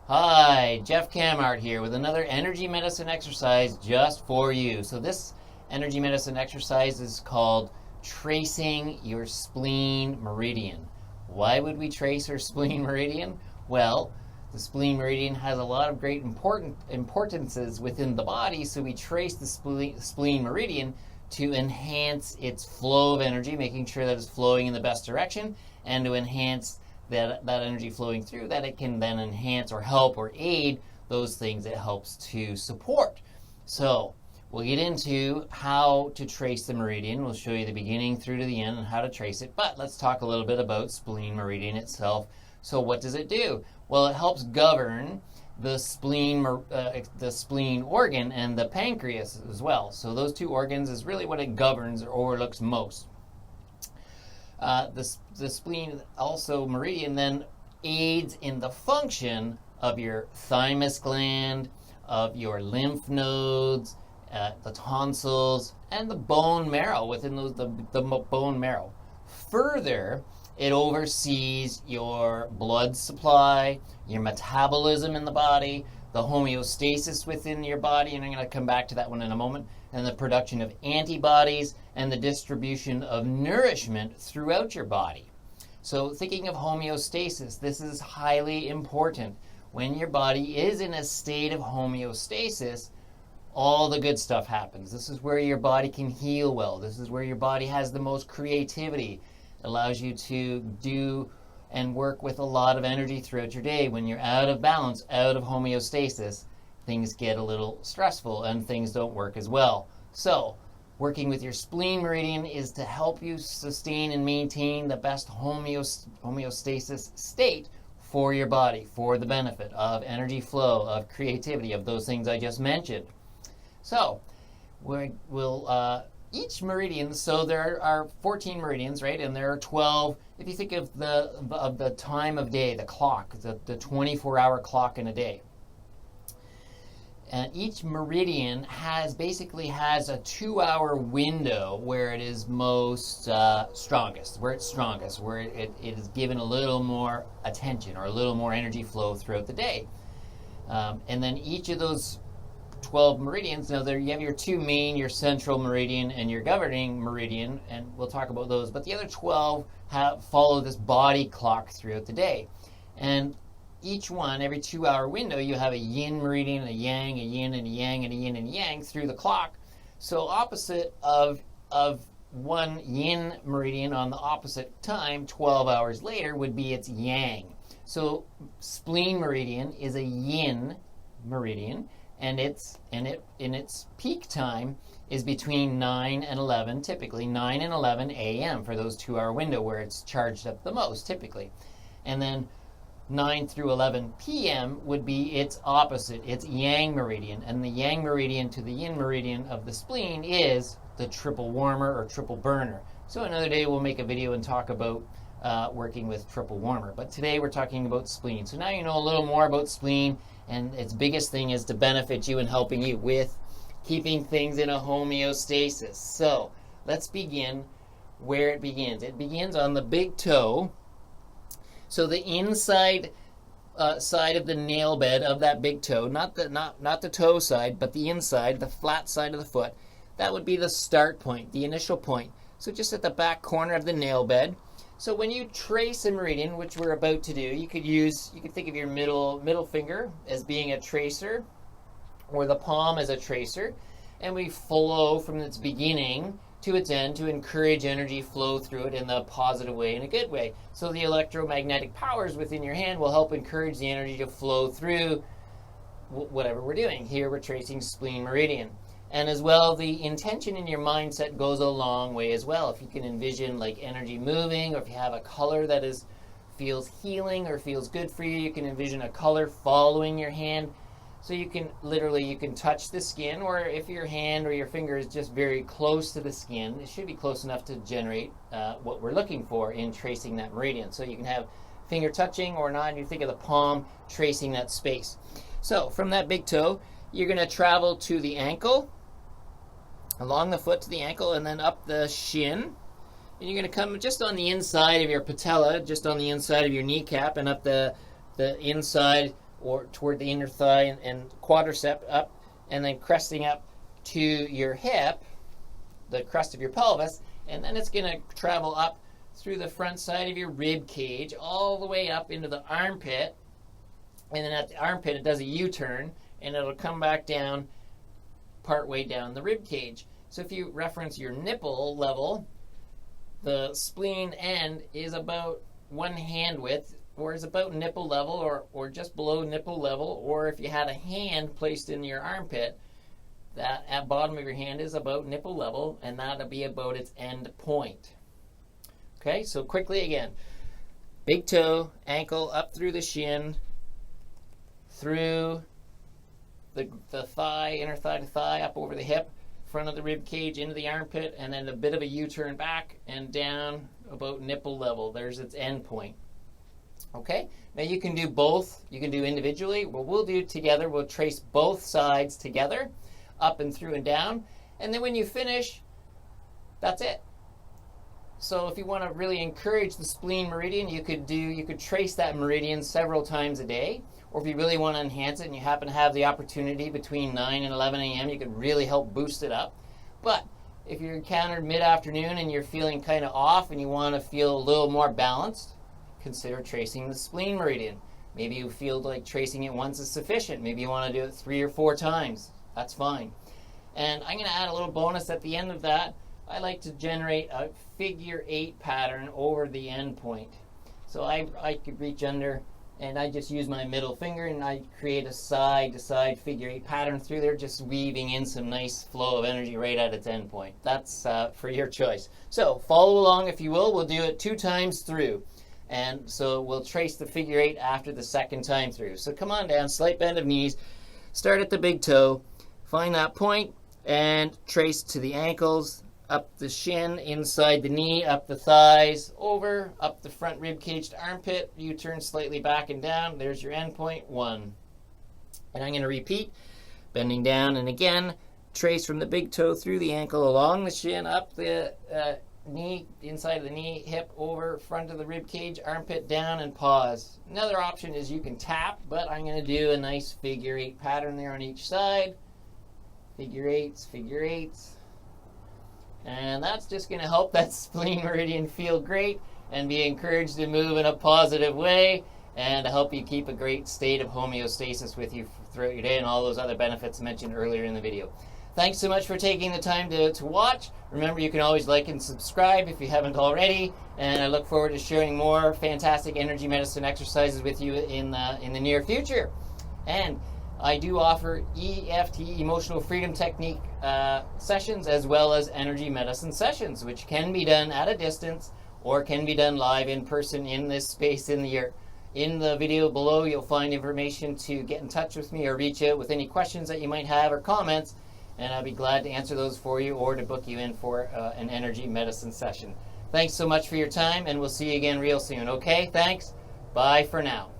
Hi, Jeff Camart here with another energy medicine exercise just for you. So this energy medicine exercise is called tracing your spleen meridian. Why would we trace our spleen meridian? Well, the spleen meridian has a lot of great importances within the body, so we trace the spleen meridian to enhance its flow of energy, making sure that it's flowing in the best direction, and to enhance that energy flowing through, that it can then enhance or help or aid those things it helps to support. So we'll get into how to trace the meridian. We'll show you the beginning through to the end and how to trace it. But let's talk a little bit about spleen meridian itself. So what does it do? Well, it helps govern the spleen organ and the pancreas as well. So those two organs is really what it governs or overlooks most. The spleen also meridian then aids in the function of your thymus gland, of your lymph nodes, the tonsils, and the bone marrow within the bone marrow. Further, it oversees your blood supply, your metabolism in the body, the homeostasis within your body, and I'm going to come back to that one in a moment, and the production of antibodies and the distribution of nourishment throughout your body. So thinking of homeostasis, this is highly important. When your body is in a state of homeostasis, all the good stuff happens. This is where your body can heal well. This is where your body has the most creativity. It allows you to do and work with a lot of energy throughout your day. When you're out of balance, out of homeostasis, things get a little stressful and things don't work as well. So, working with your spleen meridian is to help you sustain and maintain the best homeostasis state for your body, for the benefit of energy flow, of creativity, of those things I just mentioned. So, each meridian, so there are 14 meridians, right? And there are 12, if you think of the time of day, the clock, the 24-hour clock in a day. And each meridian basically has a 2-hour window where it is most strongest, where it is given a little more attention or a little more energy flow throughout the day. And then each of those 12 meridians, now there you have your two main, your central meridian and your governing meridian, and we'll talk about those, but the other 12 follow this body clock throughout the day. And each one, every 2-hour window, you have a yin meridian, a yang, a yin and a yang, and a yin and a yang through the clock. So opposite of one yin meridian on the opposite time, 12 hours later, would be its yang. So spleen meridian is a yin meridian, and in its peak time is between 9 and 11, typically 9 and 11 a.m. for those 2-hour window where it's charged up the most, typically. And then 9 through 11 p.m. would be its opposite, its yang meridian. And the yang meridian to the yin meridian of the spleen is the triple warmer or triple burner. So another day we'll make a video and talk about working with triple warmer. But today we're talking about spleen. So now you know a little more about spleen, and its biggest thing is to benefit you and helping you with keeping things in a homeostasis. So let's begin where it begins. It begins on the big toe. So the inside side of the nail bed of that big toe, not the toe side, but the inside, the flat side of the foot, that would be the start point, the initial point. So just at the back corner of the nail bed. So when you trace a meridian, which we're about to do, you could think of your middle finger as being a tracer, or the palm as a tracer, and we flow from its beginning to its end to encourage energy flow through it in the positive way, in a good way. So the electromagnetic powers within your hand will help encourage the energy to flow through whatever we're doing. Here we're tracing spleen meridian. And as well, the intention in your mindset goes a long way as well. If you can envision like energy moving, or if you have a color that feels healing or feels good for you, you can envision a color following your hand. So you can touch the skin, or if your hand or your finger is just very close to the skin, it should be close enough to generate what we're looking for in tracing that meridian. So you can have finger touching or not, and you think of the palm tracing that space. So from that big toe, you're going to travel to the ankle, along the foot to the ankle, and then up the shin. And you're going to come just on the inside of your patella, just on the inside of your kneecap, and up the inside or toward the inner thigh and quadricep up, and then cresting up to your hip, the crust of your pelvis, and then it's going to travel up through the front side of your rib cage all the way up into the armpit, and then at the armpit it does a U-turn, and it'll come back down part way down the rib cage. So if you reference your nipple level, the spleen end is about one hand width, or is about nipple level, or just below nipple level, or if you had a hand placed in your armpit, that at bottom of your hand is about nipple level, and that'll be about its end point. Okay, so quickly again, big toe, ankle, up through the shin, through the thigh, inner thigh to thigh, up over the hip, front of the rib cage, into the armpit, and then a bit of a U-turn back and down about nipple level. There's its end point. Okay, now you can do both. You can do individually. What we'll do together, we'll trace both sides together, up and through and down, and then when you finish, that's it. So if you want to really encourage the spleen meridian, you could trace that meridian several times a day. Or if you really want to enhance it and you happen to have the opportunity between 9 and 11 a.m., you could really help boost it up. But if you're encountered mid-afternoon and you're feeling kind of off and you want to feel a little more balanced, consider tracing the spleen meridian. Maybe you feel like tracing it once is sufficient. Maybe you want to do it 3 or 4 times. That's fine. And I'm going to add a little bonus at the end of that. I like to generate a figure 8 pattern over the end point. So I could reach under, and I just use my middle finger, and I create a side-to-side figure 8 pattern through there, just weaving in some nice flow of energy right at its end point. That's for your choice. So follow along if you will. We'll do it 2 times through. And so we'll trace the figure 8 after the second time through. So come on down, slight bend of knees, start at the big toe, find that point, and trace to the ankles, up the shin, inside the knee, up the thighs, over, up the front rib cage to armpit, U-turn slightly back and down. There's your end point, 1. And I'm going to repeat, bending down, and again, trace from the big toe through the ankle, along the shin, up the knee, inside of the knee, hip, over, front of the rib cage, armpit, down, and pause. Another option is you can tap, but I'm going to do a nice figure 8 pattern there on each side. Figure 8s, figure 8s. And that's just going to help that spleen meridian feel great and be encouraged to move in a positive way, and to help you keep a great state of homeostasis with you throughout your day and all those other benefits mentioned earlier in the video. Thanks so much for taking the time to watch. Remember, you can always like and subscribe if you haven't already, and I look forward to sharing more fantastic energy medicine exercises with you in the near future. And I do offer EFT, Emotional Freedom Technique sessions, as well as energy medicine sessions, which can be done at a distance or can be done live in person in this space in the year. In the video below, you'll find information to get in touch with me or reach out with any questions that you might have or comments, and I'll be glad to answer those for you or to book you in for an energy medicine session. Thanks so much for your time, and we'll see you again real soon. Okay, thanks. Bye for now.